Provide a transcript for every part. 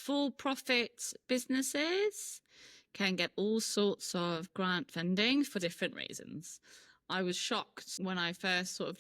for-profit businesses can get all sorts of grant funding for different reasons. I was shocked when I first sort of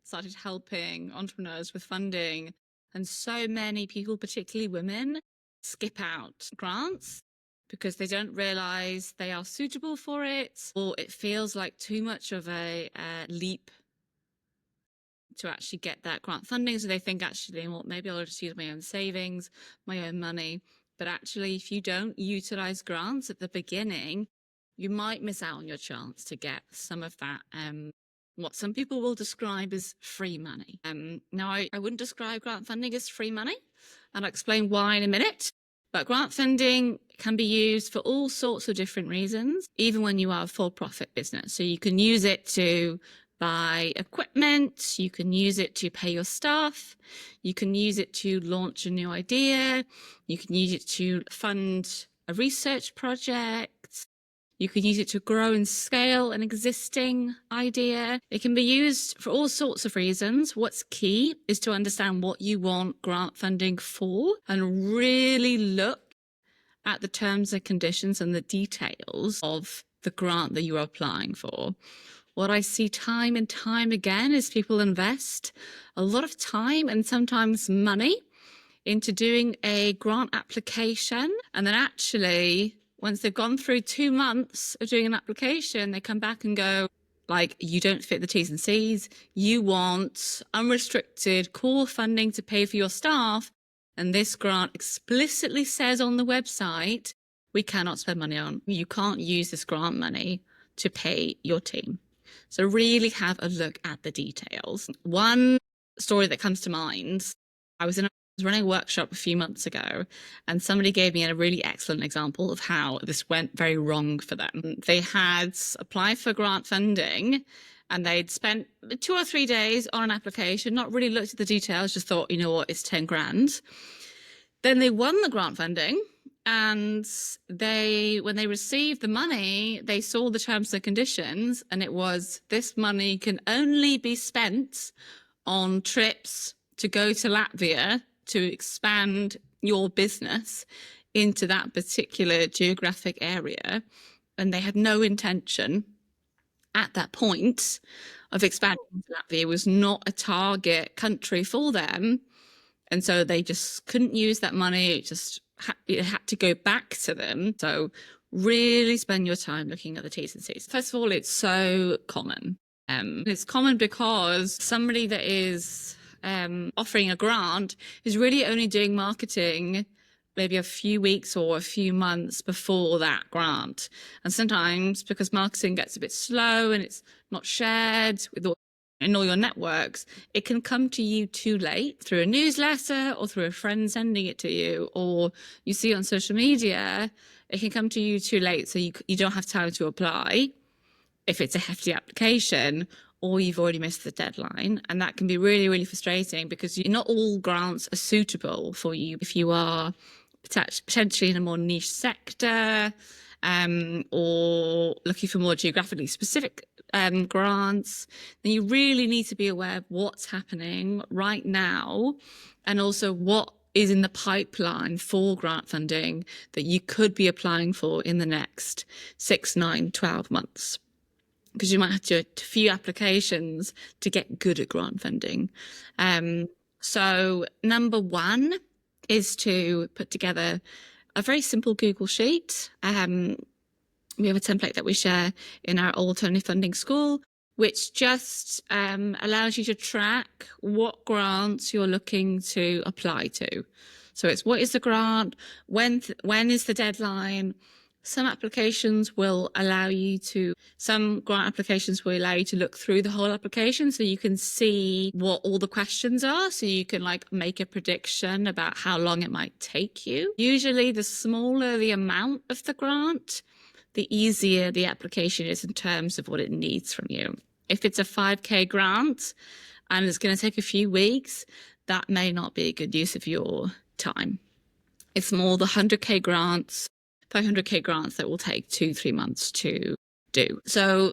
started helping entrepreneurs with funding, and so many people, particularly women, skip out grants because they don't realize they are suitable for it, or it feels like too much of a leap to actually get that grant funding. So they think, actually, well, maybe I'll just use my own savings, my own money. But actually, if you don't utilize grants at the beginning, you might miss out on your chance to get some of that, what some people will describe as free money. Now, I wouldn't describe grant funding as free money, and I'll explain why in a minute. But grant funding can be used for all sorts of different reasons, even when you are a for-profit business. So you can use it to buy equipment, you can use it to pay your staff, you can use it to launch a new idea, you can use it to fund a research project, you can use it to grow and scale an existing idea. It can be used for all sorts of reasons. What's key is to understand what you want grant funding for and really look at the terms and conditions and the details of the grant that you are applying for. What I see time and time again is people invest a lot of time and sometimes money into doing a grant application, and then actually, once they've gone through 2 months of doing an application, they come back and go, you don't fit the T's and C's. You want unrestricted core funding to pay for your staff. And this grant explicitly says on the website, we cannot spend money on. You can't use this grant money to pay your team. So really have a look at the details. One story that comes to mind, I was running a workshop a few months ago, and somebody gave me a really excellent example of how this went very wrong for them. They had applied for grant funding and they'd spent 2 or 3 days on an application, not really looked at the details, just thought, you know what, it's 10 grand. Then they won the grant funding, and when they received the money, they saw the terms and conditions, and it was, this money can only be spent on trips to go to Latvia to expand your business into that particular geographic area. And they had no intention at that point of expanding to Latvia. It was not a target country for them. And so they just couldn't use that money. It had to go back to them. So really spend your time looking at the T's and C's. First of all, it's so common. It's common because somebody that is offering a grant is really only doing marketing maybe a few weeks or a few months before that grant. And sometimes, because marketing gets a bit slow and it's not shared in all your networks, it can come to you too late through a newsletter or through a friend sending it to you, or you see on social media. It can come to you too late, so you don't have time to apply if it's a hefty application, or you've already missed the deadline. And that can be really, really frustrating because not all grants are suitable for you. If you are potentially in a more niche sector, or looking for more geographically specific grants, then you really need to be aware of what's happening right now, and also what is in the pipeline for grant funding that you could be applying for in the next 6, 9, 12 months. Because you might have to do a few applications to get good at grant funding. So number one is to put together a very simple Google Sheet. We have a template that we share in our alternative funding school, which just allows you to track what grants you're looking to apply to. So it's, what is the grant? When is the deadline? Some grant applications will allow you to look through the whole application so you can see what all the questions are, so you can make a prediction about how long it might take you. Usually the smaller the amount of the grant, the easier the application is in terms of what it needs from you. If it's a 5K grant and it's going to take a few weeks, that may not be a good use of your time. It's more the 100K grants, 500K grants that will take 2-3 months to do. So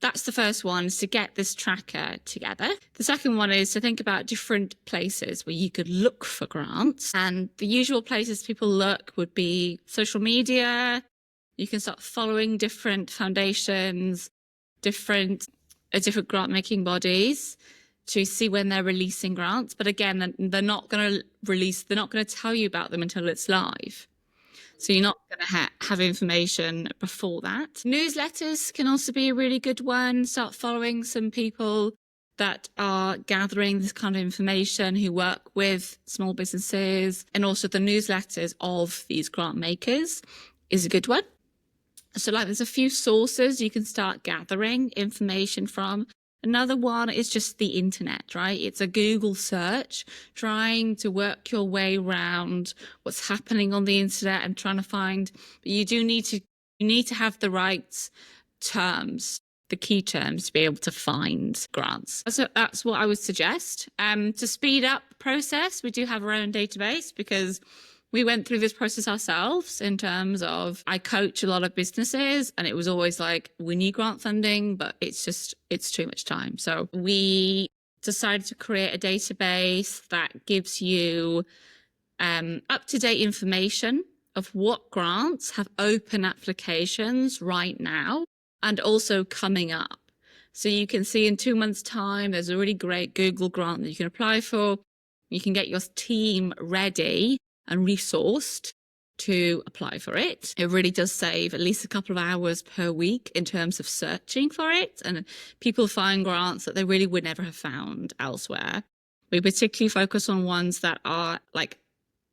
That's the first one, is to get this tracker together. The second one is to think about different places where you could look for grants. And the usual places people look would be social media. You can start following different foundations, different grant making bodies to see when they're releasing grants. But again, they're not going to tell you about them until it's live. So you're not going to have information before that. Newsletters can also be a really good one. Start following some people that are gathering this kind of information, who work with small businesses, and also the newsletters of these grant makers is a good one. So like there's a few sources you can start gathering information from. Another one is just the internet, right? It's a Google search, trying to work your way around what's happening on the internet and trying to find, but you need to have the right terms, the key terms, to be able to find grants. So that's what I would suggest. To speed up the process, we do have our own database, because we went through this process ourselves in terms of, I coach a lot of businesses and it was always like, we need grant funding, but it's too much time. So we decided to create a database that gives you up-to-date information of what grants have open applications right now and also coming up. So you can see in 2 months' time, there's a really great Google grant that you can apply for. You can get your team ready and resourced to apply for it. It really does save at least a couple of hours per week in terms of searching for it. And people find grants that they really would never have found elsewhere. We particularly focus on ones that are like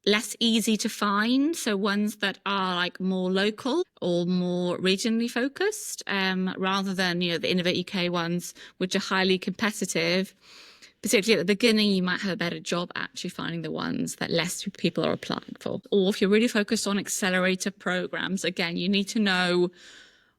less easy to find. So ones that are like more local or more regionally focused, rather than, the Innovate UK ones, which are highly competitive. Particularly at the beginning, you might have a better job actually finding the ones that less people are applying for. Or if you're really focused on accelerator programs, again, you need to know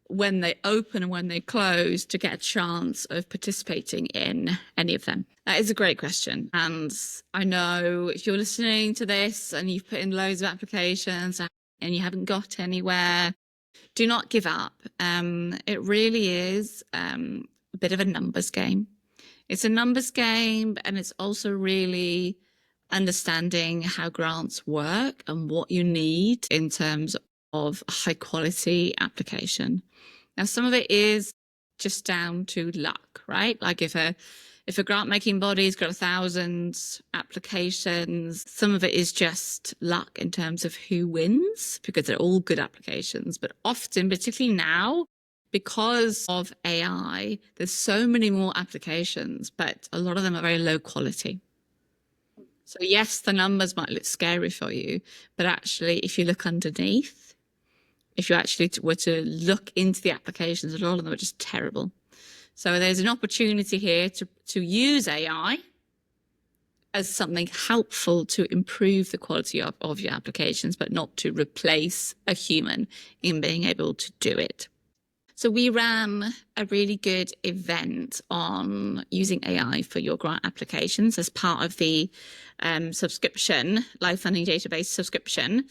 when they open and when they close to get a chance of participating in any of them. That is a great question. And I know if you're listening to this and you've put in loads of applications and you haven't got anywhere, do not give up. It really is a bit of a numbers game. It's a numbers game, and it's also really understanding how grants work and what you need in terms of a high quality application. Now, some of it is just down to luck, right? Like if a grant making body's got 1,000 applications, some of it is just luck in terms of who wins, because they're all good applications. But often, particularly now, because of AI, there's so many more applications, but a lot of them are very low quality. So yes, the numbers might look scary for you, but actually, if you look underneath, if you actually were to look into the applications, a lot of them are just terrible. So there's an opportunity here to use AI as something helpful to improve the quality of your applications, but not to replace a human in being able to do it. So we ran a really good event on using AI for your grant applications as part of the subscription, live funding database subscription,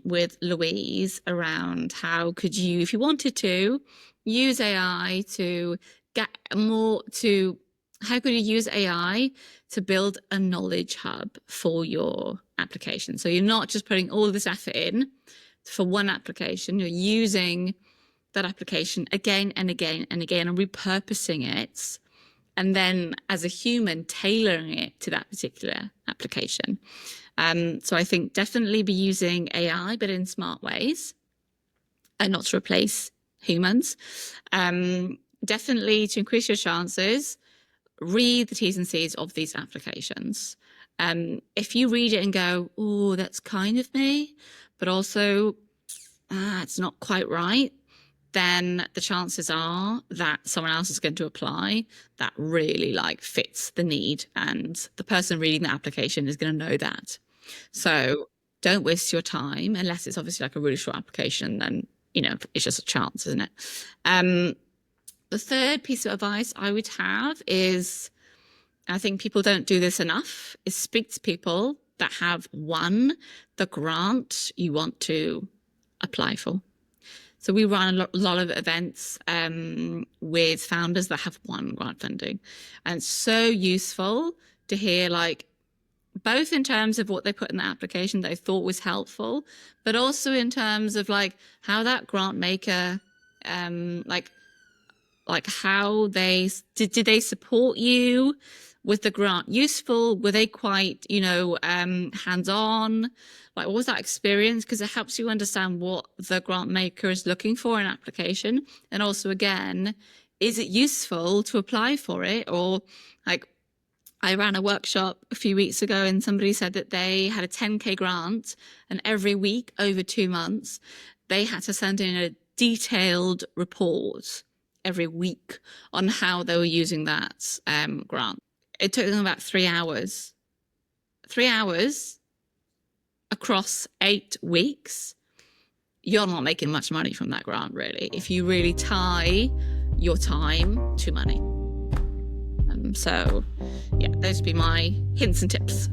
with Louise, around how could you, if you wanted to, use AI to get more to, how could you use AI to build a knowledge hub for your application? So you're not just putting all this effort in for one application, you're using that application again and again and again and repurposing it, and then as a human tailoring it to that particular application. So I think definitely be using AI, but in smart ways and not to replace humans. Definitely to increase your chances, read the T's and C's of these applications. If you read it and go, oh, that's kind of me, but also it's not quite right, then the chances are that someone else is going to apply that really fits the need, and the person reading the application is going to know that. So don't waste your time, unless it's obviously a really short application, then it's just a chance, isn't it? The third piece of advice I would have is, I think people don't do this enough, is speak to people that have won the grant you want to apply for. So we run a lot of events with founders that have won grant funding, and it's so useful to hear, like, both in terms of what they put in the application that they thought was helpful, but also in terms of like how that grant maker, like how did they support you? Was the grant useful? Were they quite, hands-on? Like, what was that experience? Because it helps you understand what the grant maker is looking for in an application. And also, again, is it useful to apply for it? Or like, I ran a workshop a few weeks ago and somebody said that they had a 10K grant, and every week over 2 months, they had to send in a detailed report every week on how they were using that grant. It took them about 3 hours. 3 hours across 8 weeks. You're not making much money from that grant, really, if you really tie your time to money. So, yeah, those would be my hints and tips.